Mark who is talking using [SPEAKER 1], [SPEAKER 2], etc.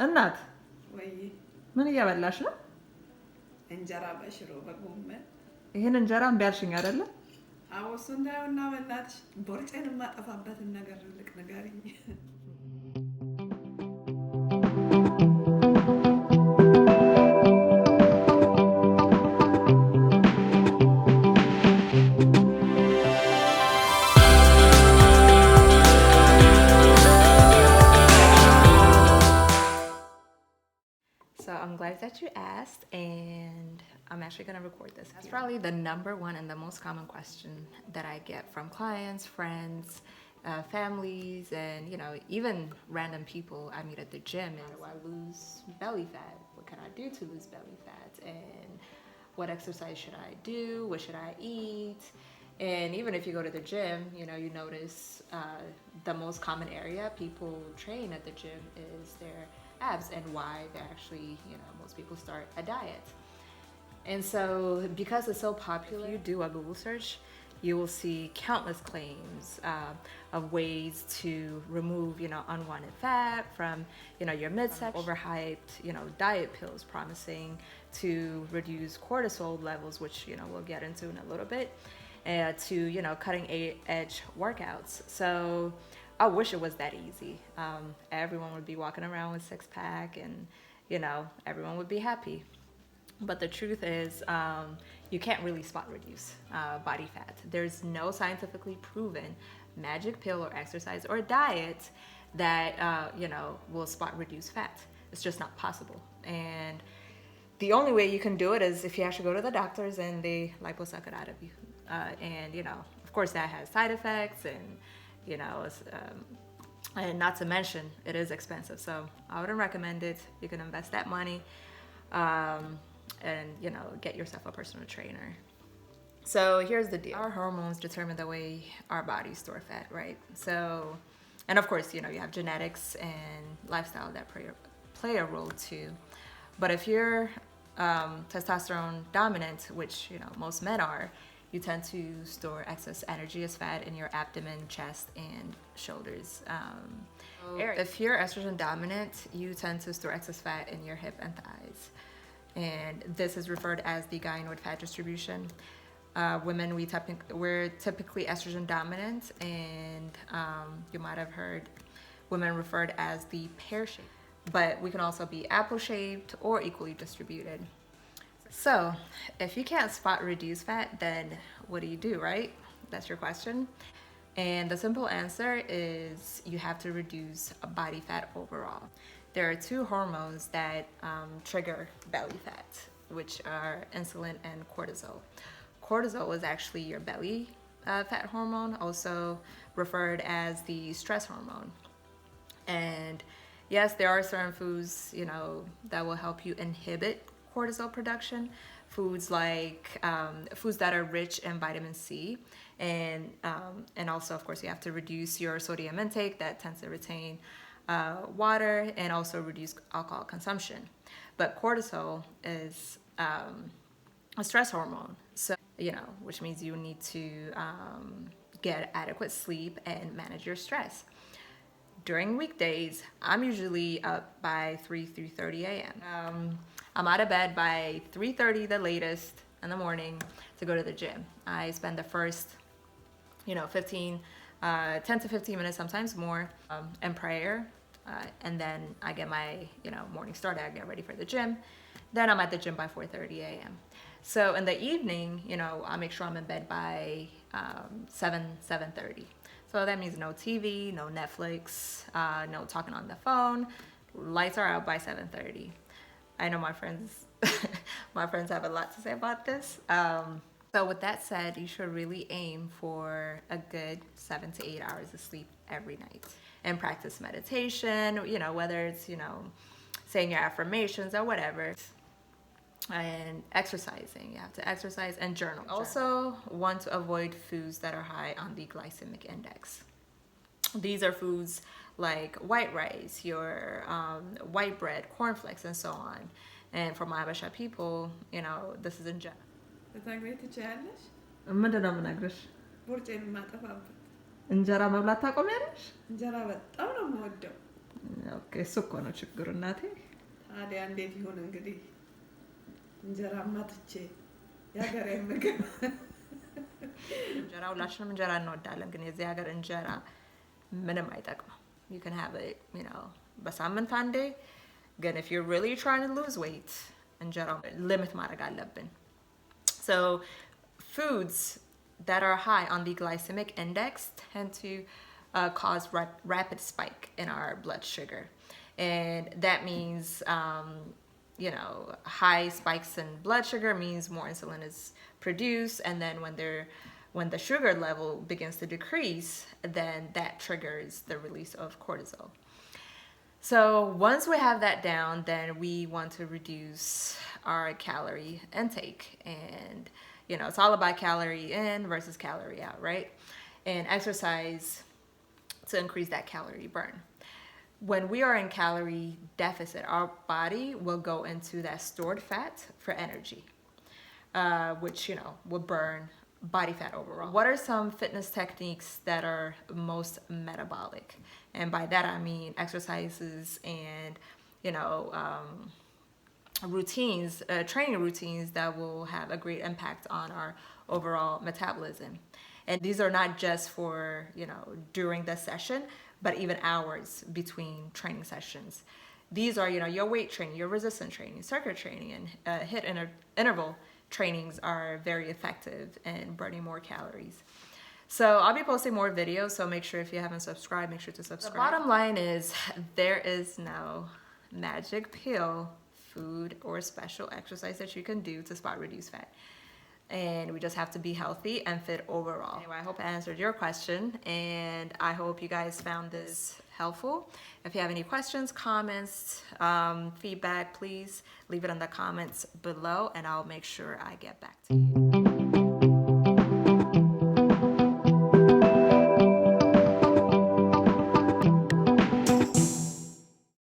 [SPEAKER 1] እናት
[SPEAKER 2] ወይ
[SPEAKER 1] ምን እያበላሽ ነው?
[SPEAKER 2] እንጀራ በሽሮ በጎመን።
[SPEAKER 1] ይሄን እንጀራ እምቢ አልሽኝ አይደለ?
[SPEAKER 2] አዎ እሱ እንዳይሆንና በእናትሽ ቦርጬን የማጠፋበትን ነገር ልቅ ንገሪኝ።
[SPEAKER 3] So I'm glad that you asked, and I'm actually going to record this. That's probably the number one and the most common question that I get from clients, friends, families, and even random people I meet at the gym. And do I lose belly fat? What can I do to lose belly fat? And what exercise should I do? What should I eat? And even if you go to the gym, you notice the most common area people train at the gym is their abs, and why they actually, most people start a diet. And so because it's so popular, if you do a Google search, you will see countless claims of ways to remove, unwanted fat from, your midsection. Overhyped, diet pills promising to reduce cortisol levels, which, we'll get into in a little bit, to, cutting edge workouts. So I wish it was that easy. Everyone would be walking around with six-pack and, everyone would be happy. But the truth is, you can't really spot reduce body fat. There's no scientifically proven magic pill or exercise or diet that, will spot reduce fat. It's just not possible. And the only way you can do it is if you actually go to the doctors and they liposuck it out of you. And, of course that has side effects, and and not to mention it is expensive, so I wouldn't recommend it. You can invest that money and get yourself a personal trainer. So here's the deal. Our hormones determine the way our bodies store fat, right? So, and of course, you have genetics and lifestyle that play a role too. But if you're testosterone dominant, which most men are, you tend to store excess energy as fat in your abdomen, chest, and shoulders. If you're estrogen dominant, you tend to store excess fat in your hip and thighs. And this is referred as the gynoid fat distribution. Women, we're typically estrogen dominant, and you might have heard women referred as the pear-shaped. But we can also be apple-shaped or equally distributed. So if you can't spot reduce fat, then what do, right? That's your question. And the simple answer is you have to reduce body fat overall. There are two hormones that trigger belly fat, which are insulin and cortisol. Cortisol is actually your belly fat hormone, also referred as the stress hormone. And yes, there are certain foods, that will help you inhibit cortisol production. Foods like foods that are rich in vitamin C, and also, of course, you have to reduce your sodium intake. That tends to retain water, and also reduce alcohol consumption. But cortisol is a stress hormone, so which means you need to get adequate sleep and manage your stress. During weekdays, I'm usually up by 3:30 a.m. I'm out of bed by 3:30, the latest, in the morning to go to the gym. I spend the first, 10 to 15 minutes, sometimes more, in prayer. And then I get my, morning started. I get ready for the gym. Then I'm at the gym by 4:30 a.m. So in the evening, I make sure I'm in bed by 7:30. So that means no TV, no Netflix, no talking on the phone. Lights are out by 7:30. I know my friends have a lot to say about this. So with that said, you should really aim for a good 7 to 8 hours of sleep every night, and practice meditation, whether it's, saying your affirmations or whatever. And exercising, you have to exercise and journal. Also want to avoid foods that are high on the glycemic index. These are foods like white rice, your white bread, cornflakes, and so on. And for my Habesha people, this is in general.
[SPEAKER 2] ልትነግሪኝ ትችያለሽ?
[SPEAKER 1] ምንድን ነው የምነግርሽ?
[SPEAKER 2] ቦርጬን የማጠፋበት
[SPEAKER 1] እንጀራ መብላት ታቆሚያለሽ?
[SPEAKER 2] እንጀራ በጣም ነው የምወደው።
[SPEAKER 1] ኦኬ እሱ እኮ ነው ችግሩ እናቴ።
[SPEAKER 2] ታዲያ እንዴት ይሁን እንግዲህ እንጀራማ ትቼ የሀገሬ ምግብ
[SPEAKER 3] እንጀራ ሁላችንም እንጀራ እንወዳለን፣ ግን የዚህ ሀገር እንጀራ ምንም አይጠቅምም። You can have it, you know, በሳምንት አንዴ። ግን if you're really trying to lose weight, እንጀራው limit ማድረግ አለብን። So foods that are high on the glycemic index tend to cause rapid spike in our blood sugar. And that means, you know, high spikes in blood sugar means more insulin is produced. And then when the sugar level begins to decrease, then that triggers the release of cortisol. So once we have that down, then we want to reduce our calorie intake. And, you know, it's all about calorie in versus calorie out, right? And exercise to increase that calorie burn. When we are in calorie deficit, our body will go into that stored fat for energy, which, you know, will burn body fat overall. What are some fitness techniques that are most metabolic? And by that I mean exercises and, you know, routines, training routines that will have a great impact on our overall metabolism. And these are not just for, you know, during the session, but even hours between training sessions. These are, you know, your weight training, your resistance training, circuit training, and HIIT interval trainings are very effective in burning more calories. So I'll be posting more videos, so make sure if you haven't subscribed, make sure to subscribe. The bottom line is there is no magic pill, food, or special exercise that you can do to spot reduce fat. And we just have to be healthy and fit overall. Anyway, I hope I answered your question, and I hope you guys found this helpful. If you have any questions, comments, feedback, please leave it in the comments below, and I'll make sure I get back to you.